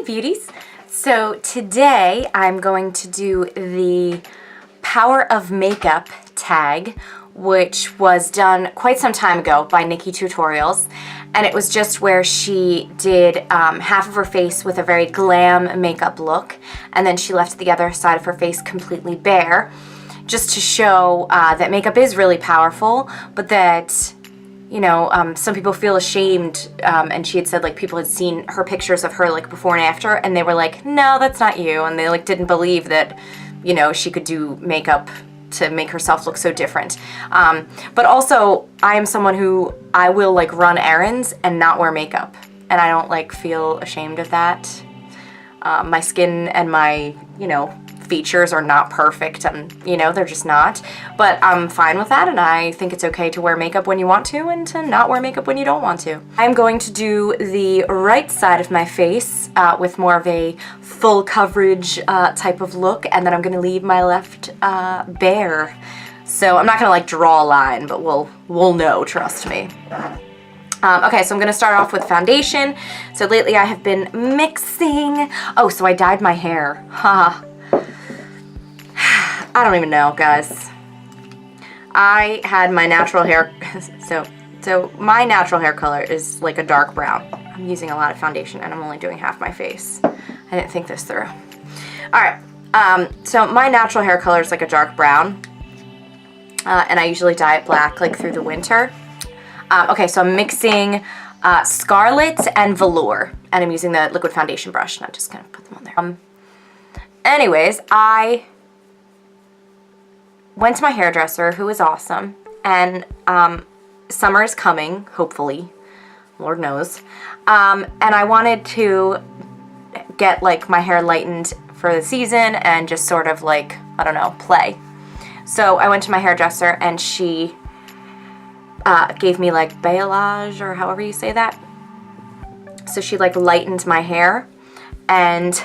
beauties. So today I'm going to do the Power of Makeup tag, which was done quite some time ago by Nikki Tutorials, and it was just where she did half of her face with a very glam makeup look, and then she left the other side of her face completely bare, just to show that makeup is really powerful, but that, you know, some people feel ashamed, and she had said, like, people had seen her pictures of her, like, before and after, and they were like, no, that's not you, and they, like, didn't believe that, you know, she could do makeup to make herself look so different. But also, I am someone who, I will, like, run errands and not wear makeup, and I don't, like, feel ashamed of that. My skin and my, you know, features are not perfect, and you know, they're just not, but I'm fine with that, and I think it's okay to wear makeup when you want to and to not wear makeup when you don't want to. I'm going to do the right side of my face with more of a full coverage type of look, and then I'm going to leave my left bare. So I'm not going to like draw a line, but we'll know, trust me. Okay, so I'm going to start off with foundation. So lately I have been mixing. Oh, so I dyed my hair. Haha. I don't even know, guys. I had my natural hair, so my natural hair color is like a dark brown. I'm using a lot of foundation and I'm only doing half my face. I didn't think this through. Alright, so my natural hair color is like a dark brown, and I usually dye it black like through the winter. Okay, so I'm mixing scarlet and velour, and I'm using the liquid foundation brush, and I'm just gonna put them on there. Anyways, I went to my hairdresser, who is awesome, and summer is coming, hopefully, Lord knows, and I wanted to get like my hair lightened for the season and just sort of like, I don't know, play. So I went to my hairdresser and she gave me like balayage, or however you say that. So she like lightened my hair, and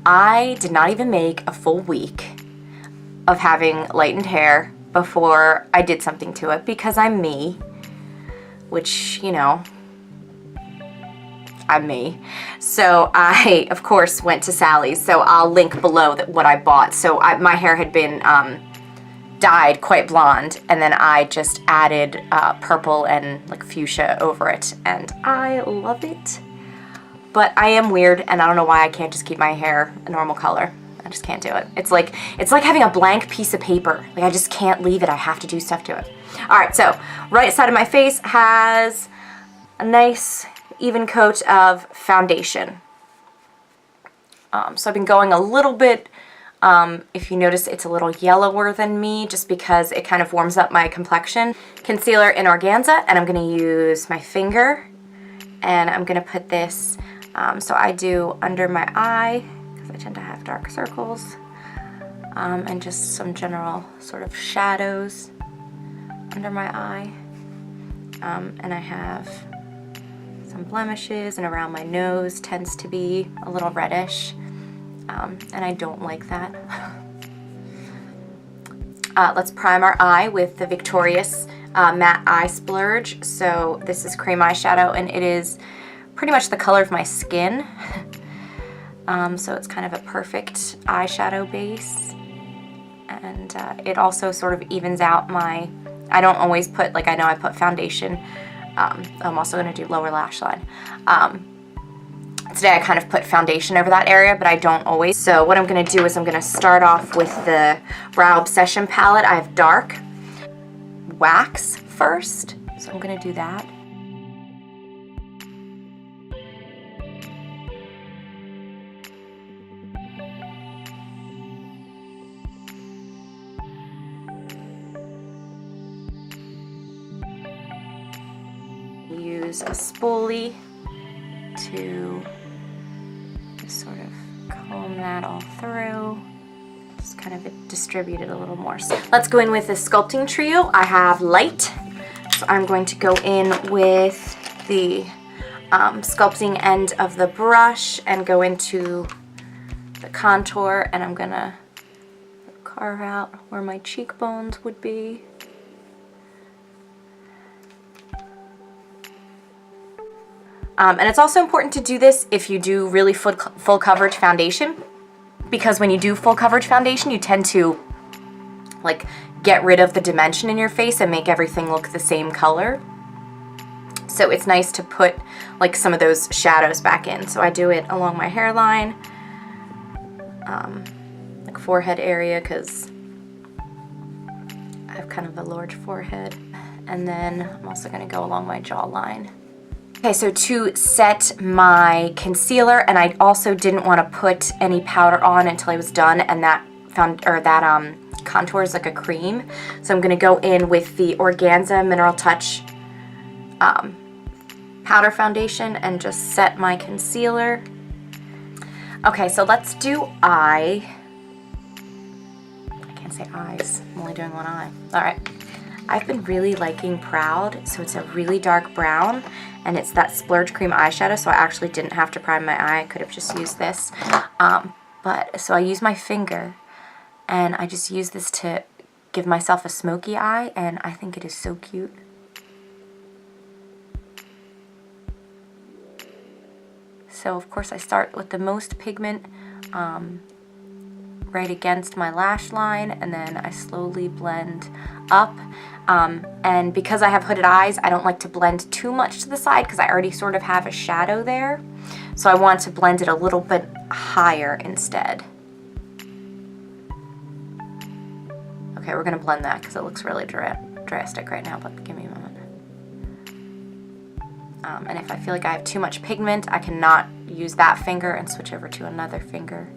I did not even make a full week of having lightened hair before I did something to it, because I'm me, which, you know, I'm me. So I, of course, went to Sally's, so I'll link below what I bought. So my hair had been dyed quite blonde, and then I just added purple and like fuchsia over it, and I love it. But I am weird, and I don't know why I can't just keep my hair a normal color. I just can't do it. It's like having a blank piece of paper. Like, I just can't leave it. I have to do stuff to it. Alright, so right side of my face has a nice even coat of foundation. So I've been going a little bit, if you notice, it's a little yellower than me, just because it kind of warms up my complexion. Concealer in Organza, and I'm going to use my finger, and I'm going to put this, so I do under my eye, I tend to have dark circles, and just some general sort of shadows under my eye, and I have some blemishes, and around my nose tends to be a little reddish, and I don't like that. Let's prime our eye with the Victorious Matte Eye Splurge. So this is cream eyeshadow, and it is pretty much the color of my skin. So it's kind of a perfect eyeshadow base, and it also sort of evens out my, I don't always put, like, I know I put foundation, I'm also going to do lower lash line. Today I kind of put foundation over that area, but I don't always. So what I'm going to do is I'm going to start off with the Brow Obsession palette. I have dark wax first, so I'm going to do that. Use a spoolie to just sort of comb that all through, just kind of distribute it a little more. So let's go in with the sculpting trio. I have light, so I'm going to go in with the sculpting end of the brush and go into the contour, and I'm gonna carve out where my cheekbones would be. And it's also important to do this if you do really full coverage foundation, because when you do full coverage foundation, you tend to like get rid of the dimension in your face and make everything look the same color. So it's nice to put like some of those shadows back in. So I do it along my hairline, like forehead area, because I have kind of a large forehead. And then I'm also going to go along my jawline. Okay, so to set my concealer, and I also didn't want to put any powder on until I was done, and that contour is like a cream. So I'm going to go in with the Organza Mineral Touch powder foundation and just set my concealer. Okay, so let's do eye. I can't say eyes. I'm only doing one eye. All right. I've been really liking Proud, so it's a really dark brown, and it's that Splurge Cream eyeshadow, so I actually didn't have to prime my eye. I could have just used this. So I use my finger, and I just use this to give myself a smoky eye, and I think it is so cute. So of course I start with the most pigment right against my lash line, and then I slowly blend up. And because I have hooded eyes, I don't like to blend too much to the side because I already sort of have a shadow there. So I want to blend it a little bit higher instead. Okay, we're gonna blend that because it looks really drastic right now, but give me a moment. And if I feel like I have too much pigment, I cannot use that finger and switch over to another finger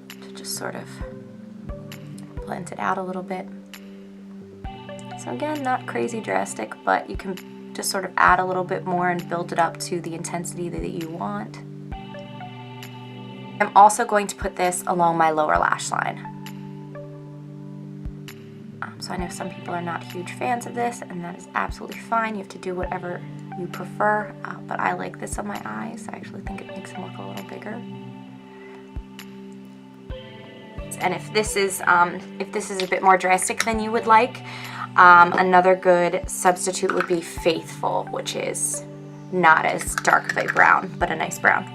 to just sort of blend it out a little bit. So again, not crazy drastic, but you can just sort of add a little bit more and build it up to the intensity that you want. I'm also going to put this along my lower lash line. So I know some people are not huge fans of this, and that is absolutely fine. You have to do whatever you prefer, but I like this on my eyes. I actually think it makes them look a little bigger. And if this is a bit more drastic than you would like, another good substitute would be Faithful, which is not as dark of a brown, but a nice brown.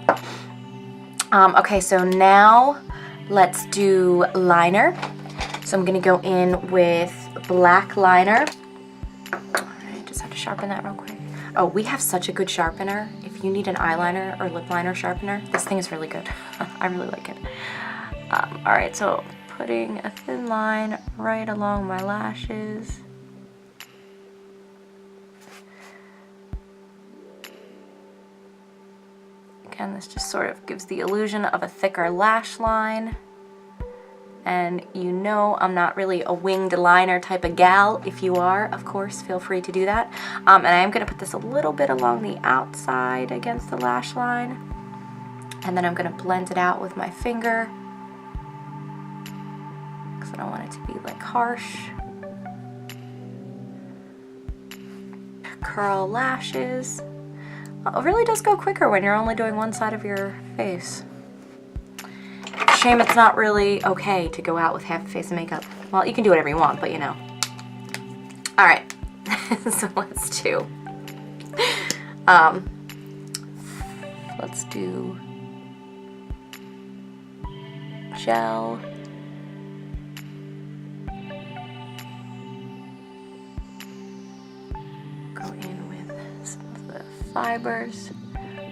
Okay, so now let's do liner. So I'm gonna go in with black liner. I just have to sharpen that real quick. Oh, we have such a good sharpener. If you need an eyeliner or lip liner sharpener, this thing is really good. I really like it. All right, so putting a thin line right along my lashes. Again, this just sort of gives the illusion of a thicker lash line. And you know I'm not really a winged liner type of gal. If you are, of course, feel free to do that. And I am going to put this a little bit along the outside against the lash line. And then I'm going to blend it out with my finger, because I don't want it to be like harsh. Curl lashes. It really does go quicker when you're only doing one side of your face. Shame it's not really okay to go out with half a face of makeup. Well, you can do whatever you want, but you know. All right, so let's do gel. Go in with some of the fibers.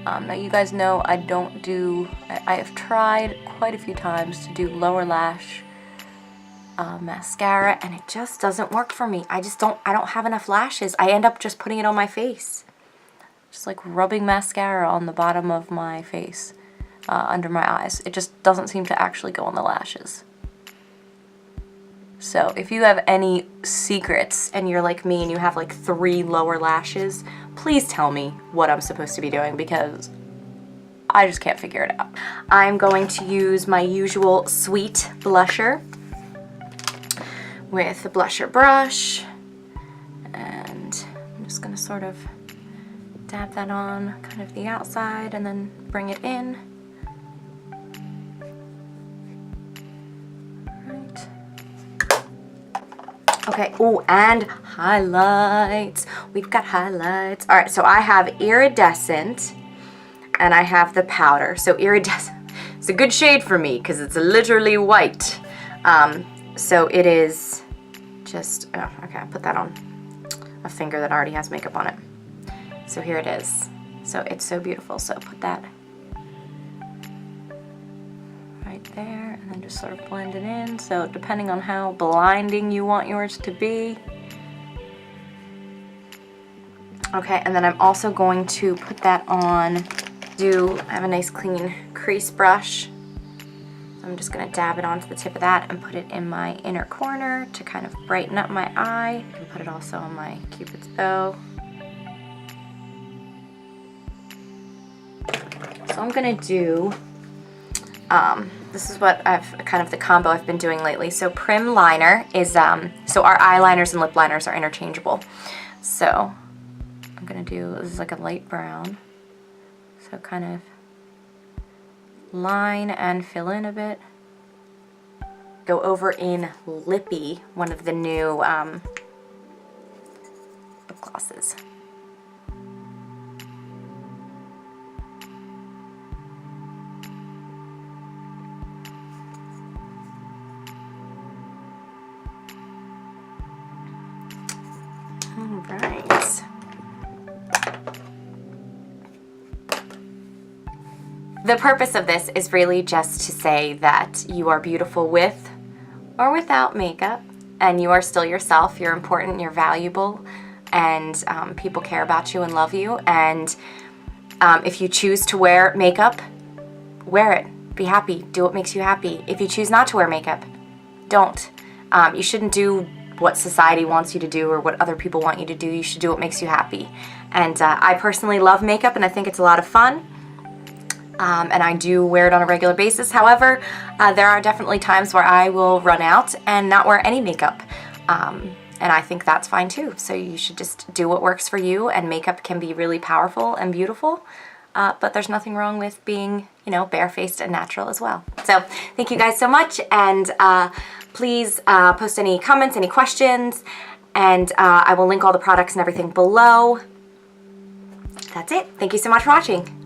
Now you guys know I have tried quite a few times to do lower lash mascara, and it just doesn't work for me. I don't have enough lashes. I end up just putting it on my face. Just like rubbing mascara on the bottom of my face, under my eyes. It just doesn't seem to actually go on the lashes. So if you have any secrets and you're like me and you have like 3 lower lashes, please tell me what I'm supposed to be doing, because I just can't figure it out. I'm going to use my usual sweet blusher with the blusher brush, and I'm just going to sort of dab that on kind of the outside and then bring it in. Okay, oh, and highlights. We've got highlights. All right, so I have Iridescent and I have the powder. So iridescent. It's a good shade for me because it's literally white. So it is just, oh, okay, I put that on a finger that already has makeup on it. So here it is. So it's so beautiful. So put that right there and then just sort of blend it in. So depending on how blinding you want yours to be. Okay, and then I'm also going to put that on, I have a nice clean crease brush. So I'm just gonna dab it onto the tip of that and put it in my inner corner to kind of brighten up my eye. I can put it also on my Cupid's bow. So I'm gonna do, this is what kind of the combo I've been doing lately. So prim liner is, so our eyeliners and lip liners are interchangeable. So I'm gonna do, this is like a light brown. So kind of line and fill in a bit. Go over in Lippy, one of the new lip glosses. All right. The purpose of this is really just to say that you are beautiful with or without makeup, and you are still yourself. You're important, you're valuable, and people care about you and love you. And if you choose to wear makeup, wear it. Be happy. Do what makes you happy. If you choose not to wear makeup, don't. You shouldn't do what society wants you to do or what other people want you to do. You should do what makes you happy. And I personally love makeup, and I think it's a lot of fun. And I do wear it on a regular basis. However, there are definitely times where I will run out and not wear any makeup. And I think that's fine too. So you should just do what works for you, and makeup can be really powerful and beautiful. But there's nothing wrong with being, you know, barefaced and natural as well. So thank you guys so much, and please post any comments, any questions, and I will link all the products and everything below. That's it. Thank you so much for watching.